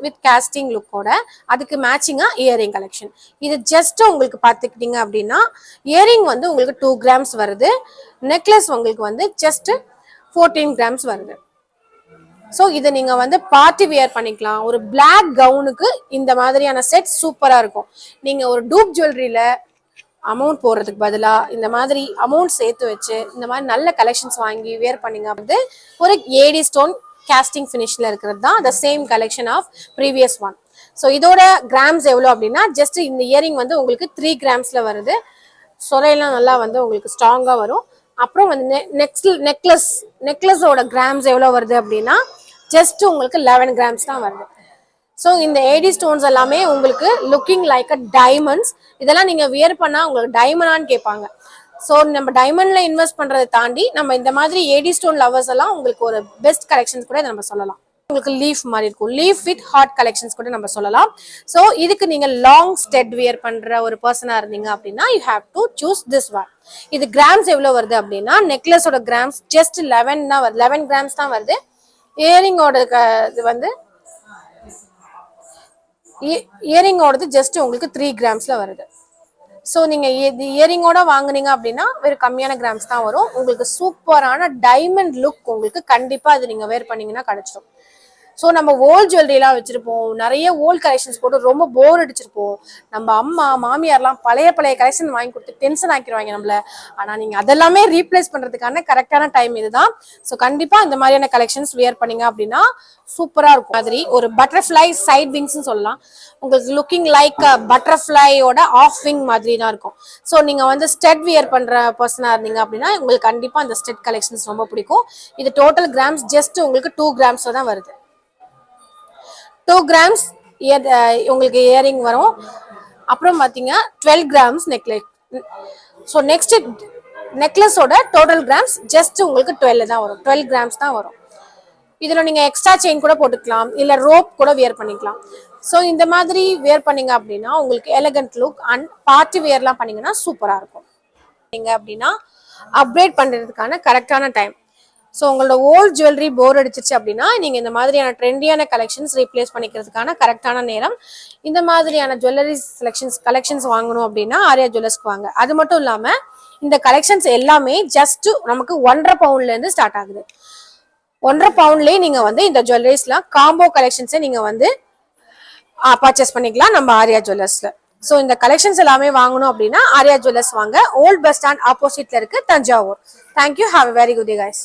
With costing லுக்கோட அதுக்கு மேட்சிங்கா earring collection. இது just உங்களுக்கு பார்த்துக்கிட்டீங்க அப்படின்னா இயரிங் வந்து உங்களுக்கு 2 கிராம்ஸ் வருது, நெக்லஸ் உங்களுக்கு வந்து ஜஸ்ட் 14 கிராம்ஸ் வருது. ஸோ இதை நீங்க வந்து பார்ட்டி வியர் பண்ணிக்கலாம். ஒரு பிளாக் கவுனுக்கு இந்த மாதிரியான செட் சூப்பரா இருக்கும். நீங்க ஒரு டூப் ஜுவல்லரியில அமௌண்ட் போடுறதுக்கு பதிலாக இந்த மாதிரி அமௌண்ட் சேர்த்து வச்சு இந்த மாதிரி நல்ல கலெக்ஷன்ஸ் வாங்கி வியர் பண்ணிங்க வந்து ஒரு ஏடி ஸ்டோன் கேஸ்டிங் ஃபினிஷ்ல இருக்கிறது தான் the same collection of previous one. So இதோட கிராம்ஸ் எவ்வளோ அப்படின்னா ஜஸ்ட் இந்த இயரிங் வந்து உங்களுக்கு 3 கிராம்ஸ்ல வருது. சொலையெல்லாம் நல்லா வந்து உங்களுக்கு ஸ்ட்ராங்காக வரும். அப்புறம் வந்து நெக்லஸோட கிராம்ஸ் எவ்வளோ வருது அப்படின்னா ஜஸ்ட் உங்களுக்கு 11 கிராம்ஸ் தான் வருது. ஸோ இந்த ஏடி ஸ்டோன்ஸ் எல்லாமே உங்களுக்கு லுக்கிங் லைக் அ டைமண்ட்ஸ். இதெல்லாம் நீங்க வியர் பண்ணா உங்களுக்கு டைமண்டான்னு கேட்பாங்க. ஸோ நம்ம டைமண்ட்ல இன்வெஸ்ட் பண்றதை தாண்டி நம்ம இந்த மாதிரி ஏடி ஸ்டோன் லவர்ஸ் எல்லாம் உங்களுக்கு ஒரு பெஸ்ட் கலெக்ஷன்ஸ் கூட நம்ம சொல்லலாம். உங்களுக்கு லீஃப் மாதிரி இருக்கும், லீஃப் வித் ஹார்ட் கலெக்ஷன்ஸ் கூட நம்ம சொல்லலாம். ஸோ இதுக்கு நீங்க லாங் ஸ்டெட் வியர் பண்ற ஒரு பர்சனா இருந்தீங்க அப்படின்னா you have to choose this one. இது கிராம்ஸ் எவ்வளவு வருது அப்படின்னா நெக்லஸோட கிராம்ஸ் ஜஸ்ட் 11 கிராம்ஸ் தான் வருது. இயரிங்கோட இது வந்து இயரிங்கோடது ஜஸ்ட் உங்களுக்கு 3 கிராம்ஸ்ல வருது. ஸோ நீங்க இயரிங்கோட வாங்குனீங்க அப்படின்னா வெறும் கம்மியான கிராம்ஸ் தான் வரும். உங்களுக்கு சூப்பரான டைமண்ட் லுக் உங்களுக்கு கண்டிப்பா அது நீங்க வேர் பண்ணீங்கன்னா கிடைச்சிடும். ஸோ நம்ம ஓல்ட் ஜுவல்லரிலாம் வச்சிருப்போம், நிறைய ஓல்ட் கலெக்ஷன்ஸ் போட்டு ரொம்ப போர் அடிச்சிருப்போம். நம்ம அம்மா மாமியார்லாம் பழைய கலெக்ஷன் வாங்கி கொடுத்து டென்ஷன் ஆக்கிடுவாங்க நம்மள. ஆனால் நீங்கள் அதெல்லாமே ரீப்ளேஸ் பண்ணுறதுக்கான கரெக்டான டைம் இதுதான். ஸோ கண்டிப்பாக இந்த மாதிரியான கலெக்ஷன்ஸ் வியர் பண்ணீங்க அப்படின்னா சூப்பராக இருக்கும். மாதிரி ஒரு பட்டர்ஃப்ளை சைட் விங்ஸ்ன்னு சொல்லலாம். உங்களுக்கு லுக்கிங் லைக் பட்டர்ஃப்ளையோட ஆஃப் விங் மாதிரி தான் இருக்கும். ஸோ நீங்கள் வந்து ஸ்டெட் வியர் பண்ணுற பர்சனாக இருந்தீங்க அப்படின்னா உங்களுக்கு கண்டிப்பாக அந்த ஸ்டெட் கலெக்ஷன்ஸ் ரொம்ப பிடிக்கும். இது டோட்டல் கிராம்ஸ் ஜஸ்ட் உங்களுக்கு 2 கிராம்ஸில் தான் வருது. 2 கிராம்ஸ் உங்களுக்கு இயரிங் வரும். அப்புறம் பார்த்தீங்கன்னா 12 கிராம்ஸ் நெக்லஸ். ஸோ நெக்ஸ்ட் நெக்லஸோட டோட்டல் கிராம்ஸ் ஜஸ்ட் உங்களுக்கு 12 தான் வரும், 12 கிராம்ஸ் தான் வரும். இதில் நீங்கள் எக்ஸ்ட்ரா செயின் கூட போட்டுக்கலாம், இல்லை ரோப் கூட வியர் பண்ணிக்கலாம். ஸோ இந்த மாதிரி வியர் பண்ணீங்க அப்படின்னா உங்களுக்கு எலகண்ட் லுக் அண்ட் பார்ட்டி வியர்லாம் பண்ணீங்கன்னா சூப்பராக இருக்கும். நீங்கள் அப்படின்னா அப்கிரேட் பண்ணுறதுக்கான கரெக்டான டைம். ஸோ உங்களோட ஓல்ட் ஜுவல்லரி போர் அடிச்சிருச்சு அப்படின்னா நீங்கள் இந்த மாதிரியான ட்ரெண்டியான கலெக்ஷன்ஸ் ரீப்ளேஸ் பண்ணிக்கிறதுக்கான கரெக்டான நேரம். இந்த மாதிரியான ஜுவல்லரி கலெக்ஷன்ஸ் வாங்கணும் அப்படின்னா ஆர்யா ஜுவல்லர்ஸ்க்கு வாங்க. அது மட்டும் இல்லாமல் இந்த கலெக்ஷன்ஸ் எல்லாமே ஜஸ்ட் நமக்கு 1.5 பவுண்ட்லேருந்து ஸ்டார்ட் ஆகுது. 1.5 பவுண்ட்லேயே நீங்கள் வந்து இந்த ஜுவல்லரிஸ்லாம் காம்போ கலெக்ஷன்ஸை நீங்கள் வந்து பர்ச்சேஸ் பண்ணிக்கலாம் நம்ம ஆர்யா ஜுவல்லர்ஸ்ல. ஸோ இந்த கலெக்ஷன்ஸ் எல்லாமே வாங்கணும் அப்படின்னா ஆர்யா ஜுவல்லர்ஸ் வாங்க. ஓல்ட் பஸ் ஸ்டாண்ட் ஆப்போசிட்ல இருக்கு, Thanjavur. Thank you. Have a very good day guys.